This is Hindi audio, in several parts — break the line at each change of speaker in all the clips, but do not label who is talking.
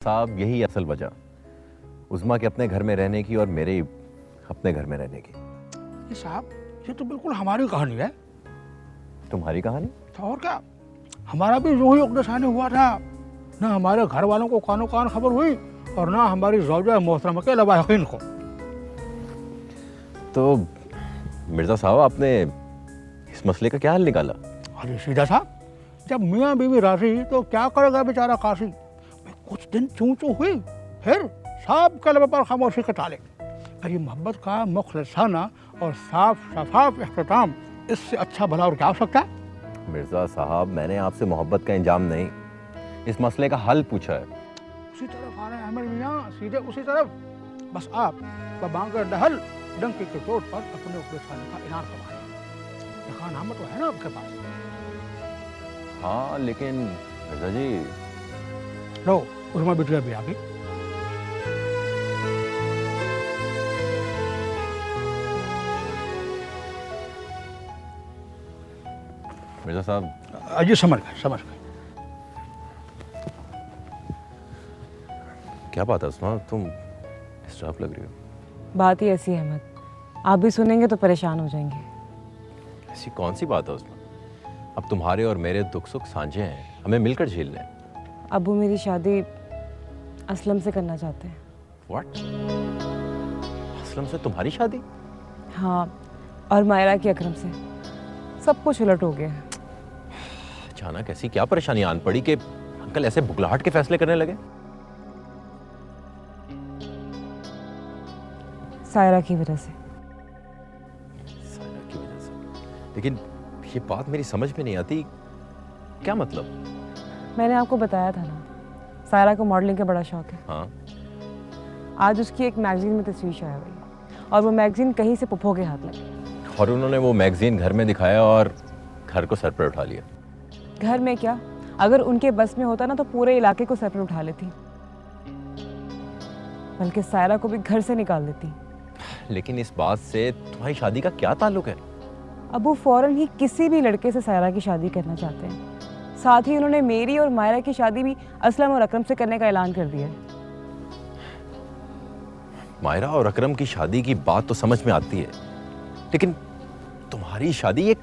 साहब यही असल वजह उज़्मा के अपने घर में रहने की और मेरे अपने घर में रहने की।
ये साहब, ये तो बिल्कुल हमारी कहानी है।
तुम्हारी कहानी?
तो और क्या, हमारा भी यूं ही उकसाने हुआ था। ना हमारे घर वालों को कानो कान खबर हुई और ना हमारी ज़ौजा मोहतरमा के लवाहिकीन को।
तो मिर्ज़ा साहब, आपने इस मसले का क्या हल निकाला?
अरे सीधा साहब, जब मियाँ बीवी राजी तो क्या करेगा बेचारा काशी। कुछ दिन चूं चूं हुई, फिर सब कलम पर खामोशी के ताले। पर ये मोहब्बत का मुखलिसाना और साफ शफाफ इख्तिताम, इससे अच्छा भला और क्या हो सकता है?
मिर्ज़ा साहब, मैंने आपसे मोहब्बत का इंजाम नहीं, इस मसले का हल पूछा है।
उसी तरफ आ रहे हैं अहमद मियाँ, सीधे उसी तरफ। बस आप बबांगर डहल डंके के चोट पर अपने उकसाने का इनार करवाएं। यहाँ नाम तो है ना आपके पास?
हाँ, लेकिन मिर्ज़ा जी।
लो, उर्मा बिटिया भी आ गई।
मिर्ज़ा साहब,
अजी समझ गए।
क्या बात है उस्मा, तुम डिस्टर्ब लग रही हो।
बात ही ऐसी है अहमद, आप भी सुनेंगे तो परेशान हो जाएंगे।
ऐसी कौन सी बात है उस्मा? अब तुम्हारे और मेरे दुख सुख साझे हैं, हमें मिलकर झेलने हैं।
अबू मेरी शादी असलम से करना चाहते हैं।
व्हाट? असलम से तुम्हारी शादी?
हाँ, और मायरा की अकरम से। सब कुछ उलट हो गया है।
अचानक ऐसी क्या परेशानी आन पड़ी कि अंकल ऐसे बुगलाहट के फैसले करने लगे?
सायरा की वजह से।
सायरा की वजह से? लेकिन ये बात मेरी समझ में नहीं आती, क्या मतलब?
मैंने आपको बताया था ना, सायरा को मॉडलिंग का बड़ा शौक है।
हाँ।
आज उसकी एक मैगजीन में तस्वीर शाया हुई और वो मैगजीन कहीं से पुप्पो के हाथ लगी।
और उन्होंने वो मैगजीन घर में दिखाया और घर को सर पर उठा लिया।
घर में क्या, अगर उनके बस में होता ना तो पूरे इलाके को सर पर उठा लेती, बल्कि सायरा को भी घर से निकाल देती।
लेकिन इस बात से तुम्हारी शादी का क्या ताल्लुक है?
अबू फौरन ही किसी भी लड़के से सायरा की शादी करना चाहते हैं। साथ ही उन्होंने मेरी और मायरा की शादी भी असलम और अकरम से करने का ऐलान कर दिया है।
मायरा और अकरम की शादी की बात तो समझ में आती है, लेकिन तुम्हारी शादी ये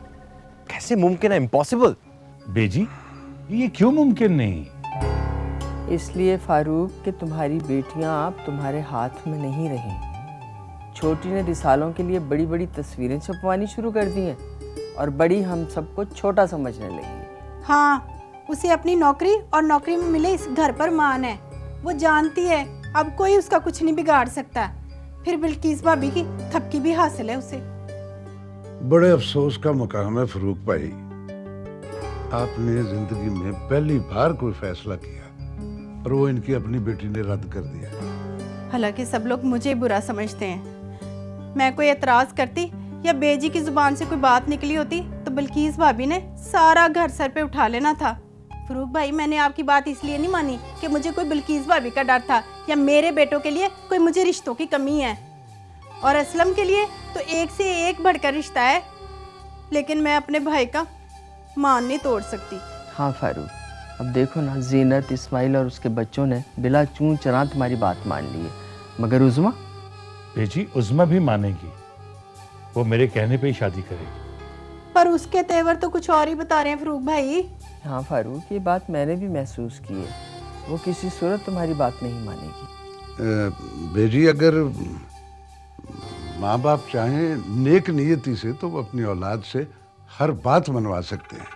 कैसे मुमकिन है? इम्पॉसिबल।
बेजी, ये क्यों मुमकिन नहीं?
इसलिए फारूक कि तुम्हारी बेटियां आप तुम्हारे हाथ में नहीं रहीं। छोटी ने रिसालों के लिए बड़ी बड़ी तस्वीरें छपवानी शुरू कर दी हैं और बड़ी हम सबको छोटा समझने लगी।
हाँ, उसे अपनी नौकरी और नौकरी में मिले इस घर पर मान है। वो जानती है अब कोई उसका कुछ नहीं बिगाड़ सकता। फिर बिल्किस भाभी की थपकी भी हासिल है उसे।
बड़े अफसोस का मुकाम है फरूक भाई, आपने जिंदगी में पहली बार कोई फैसला किया और वो इनकी अपनी बेटी ने रद्द कर दिया।
हालांकि सब लोग मुझे बुरा समझते हैं। मैं कोई एतराज करती या बेजी की जुबान से कोई बात निकली होती तो बिल्किस भाभी ने सारा घर सर पे उठा लेना था। फरूक भाई, मैंने आपकी बात इसलिए नहीं मानी कि मुझे कोई बिल्किस भाभी का डर था या मेरे बेटों के लिए कोई मुझे रिश्तों की कमी है। और असलम के लिए तो एक से एक बढ़कर रिश्ता है, लेकिन मैं अपने भाई का मान नहीं तोड़ सकती।
हाँ फारूक, अब देखो ना, जीनत, इस्माइल और उसके बच्चों ने बिला चूं चना तुम्हारी बात मान ली है, मगर उज़्मा?
बेजी, उज़्मा भी मानेगी, वो मेरे कहने पे ही शादी करेगी।
पर उसके तेवर तो कुछ और ही बता रहे हैं फरूक भाई।
हाँ फारूक, ये बात मैंने भी महसूस की है। वो किसी सूरत तुम्हारी बात नहीं मानेगी।
बेजी, अगर माँ बाप चाहें नेक नियति से तो वो अपनी औलाद से हर बात मनवा सकते हैं।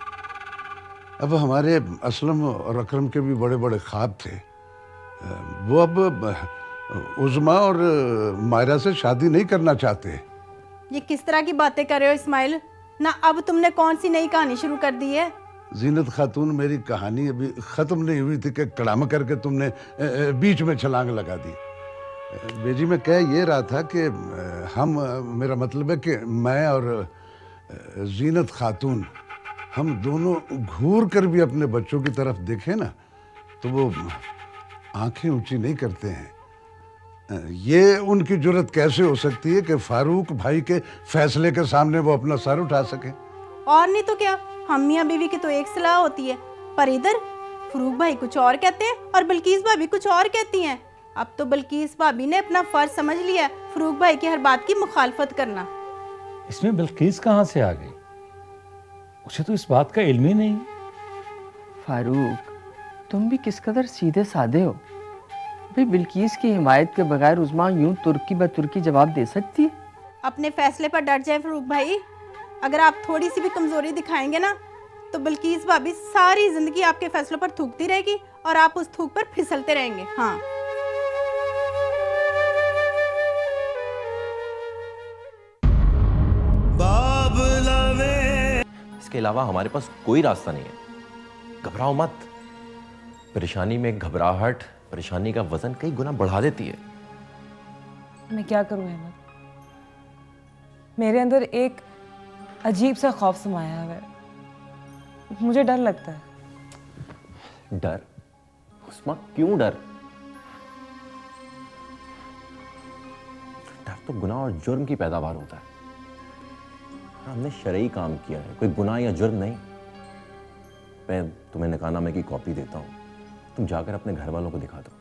अब हमारे असलम और अकरम के भी बड़े बड़े ख्वाब थे। वो अब उज़्मा और मायरा से शादी नहीं करना चाहते।
ये किस तरह की बातें कर रहे हो इस्माइल? ना अब तुमने कौन सी नई कहानी शुरू कर दी है?
जीनत खातून, मेरी कहानी अभी ख़त्म नहीं हुई थी कि कड़ाम करके तुमने बीच में छलांग लगा दी। बेजी, मैं कह ये रहा था कि मेरा मतलब है कि मैं और जीनत खातून, हम दोनों घूर कर भी अपने बच्चों की तरफ देखें ना तो वो आंखें ऊंची नहीं करते हैं। ये उनकी जुर्रत कैसे हो सकती है कि फारूक भाई के फैसले के सामने वो अपना सर उठा सके?
और नहीं तो क्या, हम मियाँ बीवी की तो एक सलाह होती है, पर इधर फरूक भाई कुछ और कहते हैं और बल्कीस भाभी कुछ और कहती हैं। अब तो बल्कीस भाभी ने अपना फर्ज समझ लिया है फरूक भाई की हर बात की मुखालफत करना।
इसमें बिल्किस कहाँ से आ गई? उसे तो इस बात का इल्म ही नहीं।
फारूक, तुम भी किस कदर सीधे साधे हो। भाई बिल्किस की हिमायत के बगैर उस्मा यूं तुर्की ब तुर्की जवाब दे सकती है?
अपने फैसले पर डट जाए फरूक भाई। अगर आप थोड़ी सी भी कमजोरी दिखाएंगे ना तो बल्कीस भाभी सारी जिंदगी आपके फैसलों पर थूकती रहेगी और आप उस थूक पर फिसलते रहेंगे। हाँ,
इसके अलावा हमारे पास कोई रास्ता नहीं है। घबराओ मत। परेशानी में घबराहट परेशानी का वजन कई गुना बढ़ा देती है।
मैं क्या करूं अहमद, मेरे अंदर एक अजीब सा खौफ समाया हुआ है। मुझे डर लगता है।
डर? उस्मा, क्यों डर? डर तो गुनाह और जुर्म की पैदावार होता है। हमने शरई काम किया है, कोई गुनाह या जुर्म नहीं। मैं तुम्हें निकाहनामे की कॉपी देता हूँ, तुम जाकर अपने घर वालों को दिखा दो।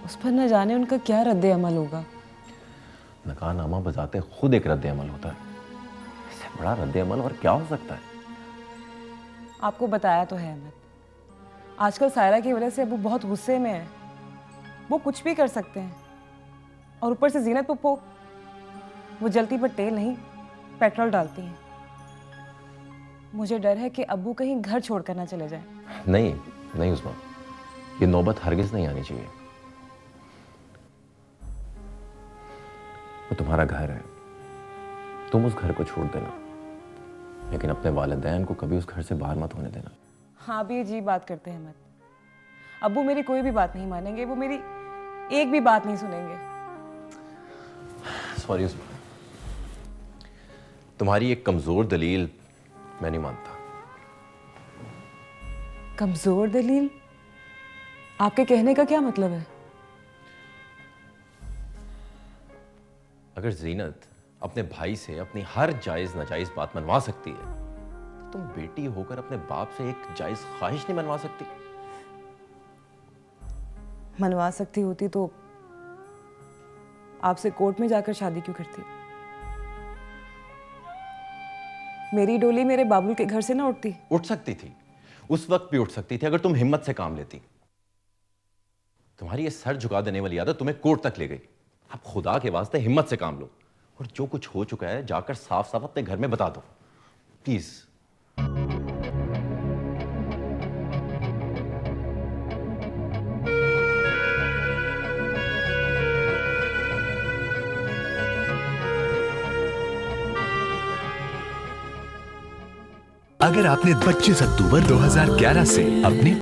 उस पर न जाने उनका क्या रद्द अमल होगा।
निकाहनामा बजाते खुद एक रद्द अमल होता है, इससे बड़ा रद्द अमल और क्या हो सकता है?
आपको बताया तो है अहमद, आजकल सायरा की वजह से अबू बहुत गुस्से में है। वो कुछ भी कर सकते हैं। और ऊपर से जीनत पप्पो, वो जलती पर तेल नहीं पेट्रोल डालती हैं। मुझे डर है कि अब्बू कहीं घर छोड़कर ना चले जाएं।
नहीं नहीं उस्मा, ये नौबत हरगिज नहीं आनी चाहिए। वो तुम्हारा घर है, तुम उस घर को छोड़ देना, लेकिन अपने वालिदैन को कभी उस घर से बाहर मत होने देना।
हाँ, भी अजीब बात करते हैं मत। अब्बू मेरी कोई भी बात नहीं मानेंगे, वो मेरी एक भी बात नहीं सुनेंगे।
सॉरी उस्मा, तुम्हारी एक कमजोर दलील मैं नहीं मानता।
कमजोर दलील? आपके कहने का क्या मतलब है?
अगर जीनत अपने भाई से अपनी हर जायज नाजायज बात मनवा सकती है, तो तुम बेटी होकर अपने बाप से एक जायज ख्वाहिश नहीं मनवा सकती?
मनवा सकती होती तो आपसे कोर्ट में जाकर शादी क्यों करती? मेरी डोली मेरे बाबुल के घर से ना उठती?
उठ सकती थी, उस वक्त भी उठ सकती थी, अगर तुम हिम्मत से काम लेती। तुम्हारी ये सर झुका देने वाली आदत तुम्हें कोर्ट तक ले गई। अब खुदा के वास्ते हिम्मत से काम लो और जो कुछ हो चुका है जाकर साफ साफ अपने घर में बता दो, प्लीज।
अगर आपने 25 अक्टूबर 2011 से अपनी